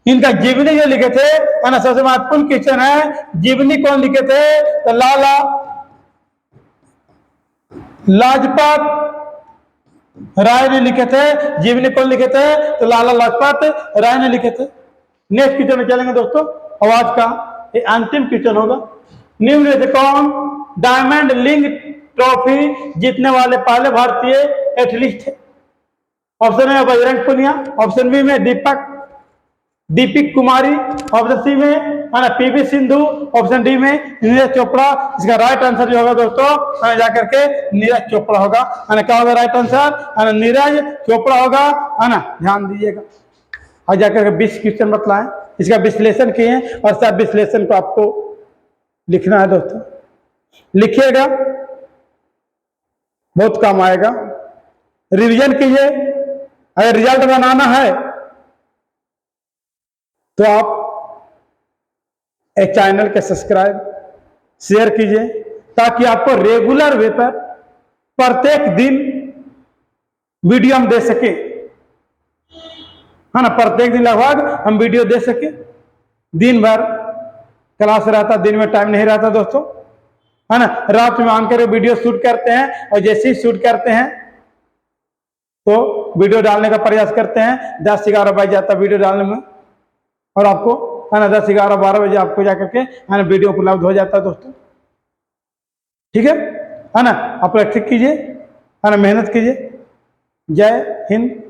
A: इनका जीवनी जो लिखे थे, है ना, सबसे महत्वपूर्ण क्वेश्चन है, जीवनी कौन लिखे थे? तो लाला लाजपत राय ने लिखे थे। जीवनी कौन लिखे थे? तो लाला लाजपत राय ने लिखे थे। नेक्स्ट क्वेश्चन में चलेंगे दोस्तों। आवाज का ये अंतिम क्वेश्चन होगा। निम्न में से कौन डायमंड लीग ट्रॉफी जीतने वाले पहले भारतीय एथलीट थे? Option A Bajrang Punia, option B में दीपक दीपिक कुमारी, ऑप्शन सी में है ना पीवी सिंधु, ऑप्शन डी में नीरज चोपड़ा। इसका राइट आंसर जो होगा दोस्तों है ना जाकर के नीरज चोपड़ा होगा, है ना। क्या होगा राइट आंसर, है ना नीरज चोपड़ा होगा, है ना। ध्यान दीजिएगा और जाकर के 20 क्वेश्चन बतलाएं, इसका विश्लेषण किए और सब विश्लेषण को आपको लिखना है दोस्तों। लिखिएगा, बहुत काम आएगा। रिवीजन कीजिए। अगर रिजल्ट बनाना है तो आप एक चैनल के सब्सक्राइब शेयर कीजिए ताकि आपको रेगुलर वे पर प्रत्येक दिन वीडियो हम दे सके, है ना। प्रत्येक दिन लगभग हम वीडियो दे सके। दिन भर क्लास रहता, दिन में टाइम नहीं रहता दोस्तों, है ना। रात में आन कर वीडियो शूट करते हैं और जैसे ही शूट करते हैं तो वीडियो डालने का प्रयास करते हैं। 10-11 बज जाता वीडियो डालने में और आपको है ना 10-11-12 बजे आपको जाकर के है ना वीडियो उपलब्ध हो जाता है दोस्तों। ठीक है ना। आप प्रैक्टिस कीजिए, है ना, मेहनत कीजिए। जय हिंद।